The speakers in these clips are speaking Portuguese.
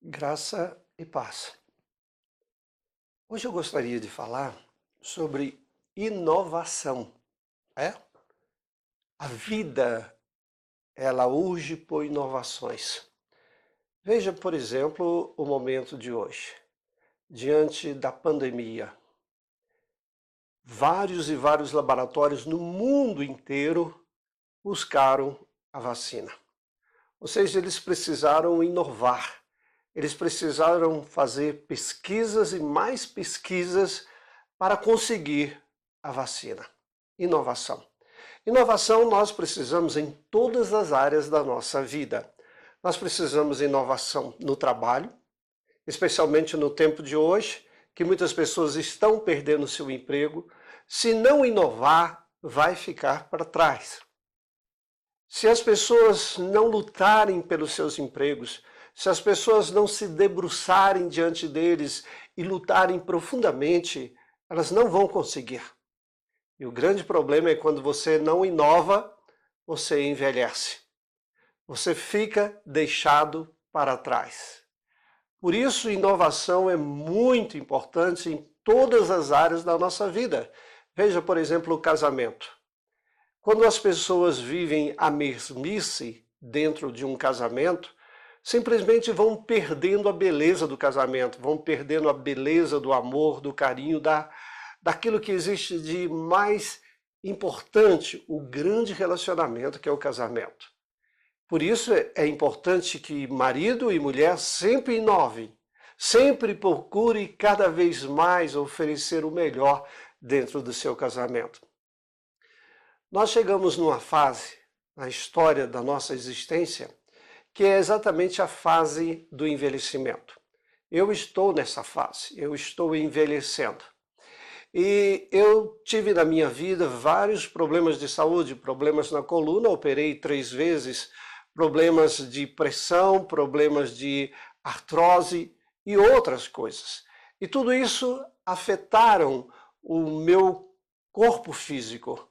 Graça e paz. Hoje eu gostaria de falar sobre inovação. É? A vida, ela urge por inovações. Veja, por exemplo, o momento de hoje. Diante da pandemia, vários e vários laboratórios no mundo inteiro buscaram a vacina. Ou seja, eles precisaram inovar. Eles precisaram fazer pesquisas e mais pesquisas para conseguir a vacina. Inovação. Inovação nós precisamos em todas as áreas da nossa vida. Nós precisamos de inovação no trabalho, especialmente no tempo de hoje, que muitas pessoas estão perdendo seu emprego. Se não inovar, vai ficar para trás. Se as pessoas não lutarem pelos seus empregos, se as pessoas não se debruçarem diante deles e lutarem profundamente, elas não vão conseguir. E o grande problema é quando você não inova, você envelhece. Você fica deixado para trás. Por isso, inovação é muito importante em todas as áreas da nossa vida. Veja, por exemplo, o casamento. Quando as pessoas vivem a mesmice dentro de um casamento, simplesmente vão perdendo a beleza do casamento, vão perdendo a beleza do amor, do carinho, daquilo que existe de mais importante, o grande relacionamento que é o casamento. Por isso é importante que marido e mulher sempre inovem, sempre procurem cada vez mais oferecer o melhor dentro do seu casamento. Nós chegamos numa fase na história da nossa existência que é exatamente a fase do envelhecimento. Eu estou nessa fase, eu estou envelhecendo. E eu tive na minha vida vários problemas de saúde, problemas na coluna, operei 3 vezes, problemas de pressão, problemas de artrose e outras coisas. E tudo isso afetaram o meu corpo físico.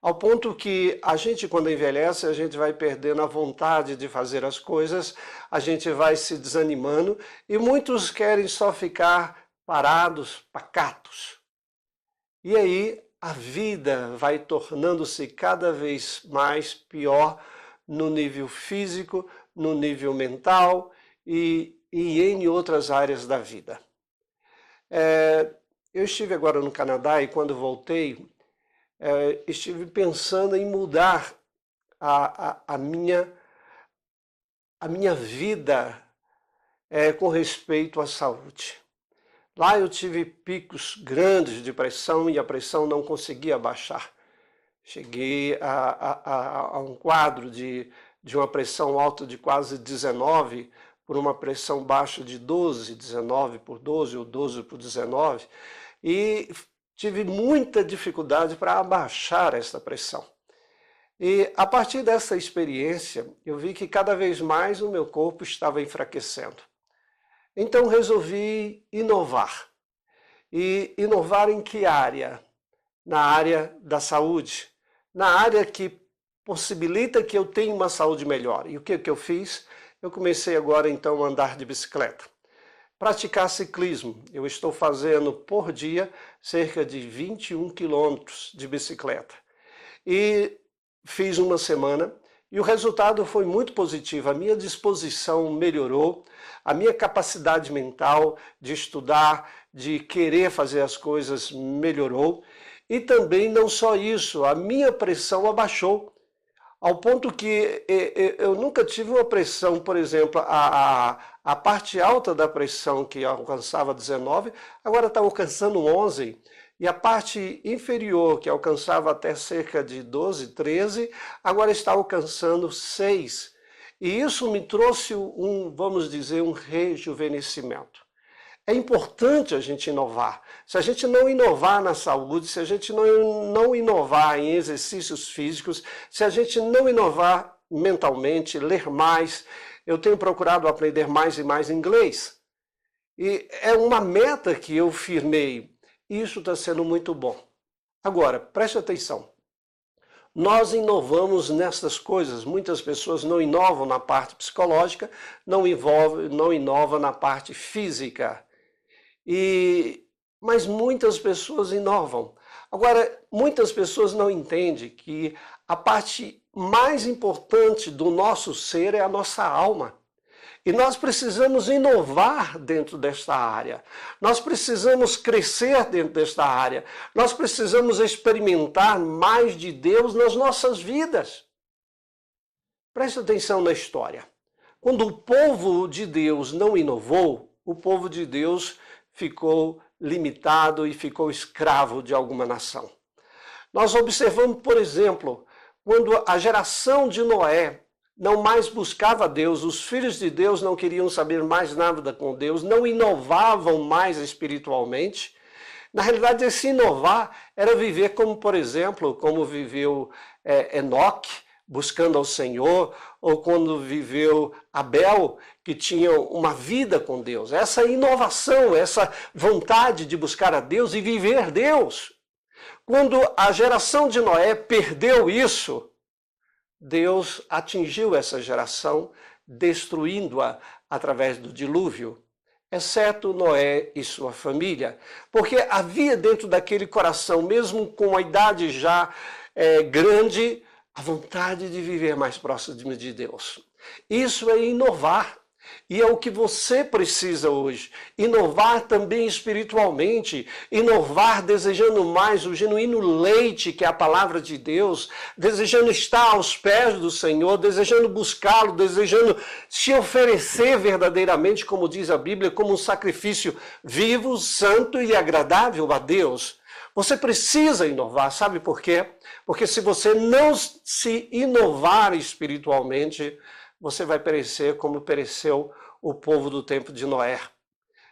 Ao ponto que a gente, quando envelhece, a gente vai perdendo a vontade de fazer as coisas, a gente vai se desanimando e muitos querem só ficar parados, pacatos. E aí a vida vai tornando-se cada vez mais pior no nível físico, no nível mental e em outras áreas da vida. Eu estive agora no Canadá e quando voltei, estive pensando em mudar a minha vida com respeito à saúde. Lá eu tive picos grandes de pressão e a pressão não conseguia baixar. Cheguei a um quadro de uma pressão alta de quase 19 por uma pressão baixa de 12, 19 por 12 ou 12 por 19 e tive muita dificuldade para abaixar essa pressão. E a partir dessa experiência, eu vi que cada vez mais o meu corpo estava enfraquecendo. Então resolvi inovar. E inovar em que área? Na área da saúde. Na área que possibilita que eu tenha uma saúde melhor. E o que eu fiz? Eu comecei agora então a andar de bicicleta. Praticar ciclismo. Eu estou fazendo por dia cerca de 21 quilômetros de bicicleta. E fiz uma semana e o resultado foi muito positivo. A minha disposição melhorou, a minha capacidade mental de estudar, de querer fazer as coisas melhorou. E também não só isso, a minha pressão abaixou. Ao ponto que eu nunca tive uma pressão, por exemplo, a parte alta da pressão que alcançava 19, agora está alcançando 11. E a parte inferior, que alcançava até cerca de 12, 13, agora está alcançando 6. E isso me trouxe vamos dizer, um rejuvenescimento. É importante a gente inovar. Se a gente não inovar na saúde, se a gente não inovar em exercícios físicos, se a gente não inovar mentalmente, ler mais, eu tenho procurado aprender mais e mais inglês. E é uma meta que eu firmei. E isso está sendo muito bom. Agora, preste atenção. Nós inovamos nessas coisas. Muitas pessoas não inovam na parte psicológica, não inovam na parte física. Mas muitas pessoas inovam. Agora, muitas pessoas não entendem que a parte mais importante do nosso ser é a nossa alma. E nós precisamos inovar dentro desta área. Nós precisamos crescer dentro desta área. Nós precisamos experimentar mais de Deus nas nossas vidas. Preste atenção na história. Quando o povo de Deus não inovou, o povo de Deus ficou limitado e ficou escravo de alguma nação. Nós observamos, por exemplo, quando a geração de Noé não mais buscava Deus, os filhos de Deus não queriam saber mais nada com Deus, não inovavam mais espiritualmente. Na realidade, esse inovar era viver como, por exemplo, como viveu Enoque, buscando ao Senhor, ou quando viveu Abel, que tinha uma vida com Deus. Essa inovação, essa vontade de buscar a Deus e viver Deus. Quando a geração de Noé perdeu isso, Deus atingiu essa geração, destruindo-a através do dilúvio, exceto Noé e sua família. Porque havia dentro daquele coração, mesmo com a idade já grande, a vontade de viver mais próximo de Deus. Isso é inovar. E é o que você precisa hoje. Inovar também espiritualmente. Inovar desejando mais o genuíno leite, que é a palavra de Deus. Desejando estar aos pés do Senhor. Desejando buscá-lo. Desejando se oferecer verdadeiramente, como diz a Bíblia, como um sacrifício vivo, santo e agradável a Deus. Você precisa inovar. Sabe por quê? Porque se você não se inovar espiritualmente, você vai perecer como pereceu o povo do tempo de Noé.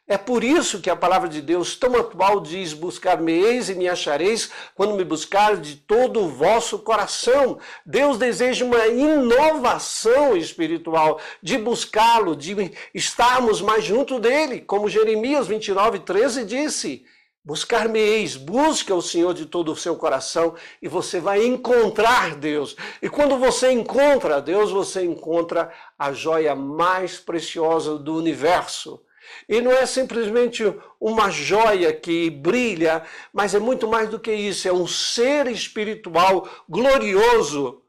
É por isso que a palavra de Deus tão atual diz: buscar-me-eis e me achareis quando me buscar de todo o vosso coração. Deus deseja uma inovação espiritual, de buscá-lo, de estarmos mais junto dele, como Jeremias 29:13 disse. Buscar-me-eis, busca o Senhor de todo o seu coração e você vai encontrar Deus. E quando você encontra Deus, você encontra a joia mais preciosa do universo. E não é simplesmente uma joia que brilha, mas é muito mais do que isso. É um ser espiritual glorioso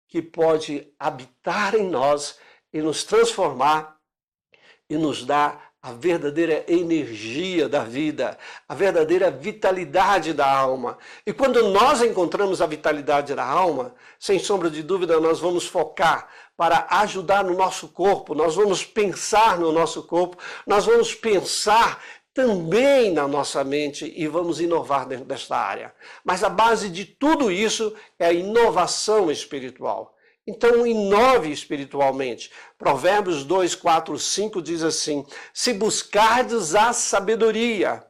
que pode habitar em nós e nos transformar e nos dar a verdadeira energia da vida, a verdadeira vitalidade da alma. E quando nós encontramos a vitalidade da alma, sem sombra de dúvida, nós vamos focar para ajudar no nosso corpo, nós vamos pensar no nosso corpo, nós vamos pensar também na nossa mente e vamos inovar dentro desta área. Mas a base de tudo isso é a inovação espiritual. Então, inove espiritualmente. Provérbios 2, 4, 5 diz assim: se buscardes a sabedoria,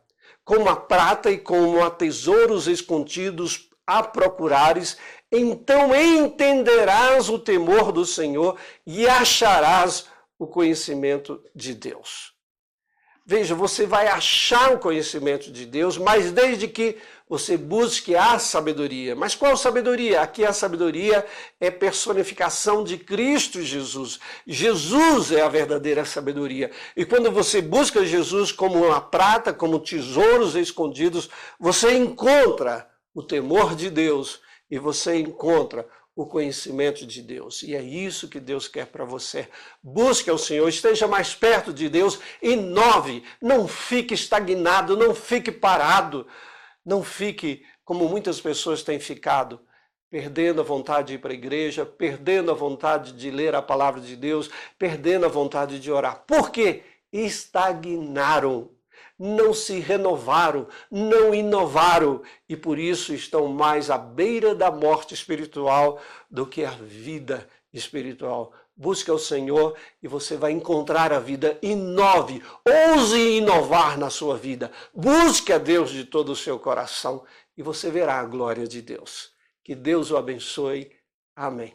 como a prata e como a tesouros escondidos a procurares, então entenderás o temor do Senhor e acharás o conhecimento de Deus. Veja, você vai achar o conhecimento de Deus, mas desde que você busque a sabedoria. Mas qual sabedoria? Aqui a sabedoria é personificação de Cristo Jesus. Jesus é a verdadeira sabedoria. E quando você busca Jesus como uma prata, como tesouros escondidos, você encontra o temor de Deus e você encontra o conhecimento de Deus. E é isso que Deus quer para você. Busque ao Senhor, esteja mais perto de Deus, inove, não fique estagnado, não fique parado, não fique como muitas pessoas têm ficado, perdendo a vontade de ir para a igreja, perdendo a vontade de ler a palavra de Deus, perdendo a vontade de orar. Por quê? Estagnaram. Não se renovaram, não inovaram e por isso estão mais à beira da morte espiritual do que a vida espiritual. Busque ao Senhor e você vai encontrar a vida. Inove, ouse inovar na sua vida. Busque a Deus de todo o seu coração e você verá a glória de Deus. Que Deus o abençoe. Amém.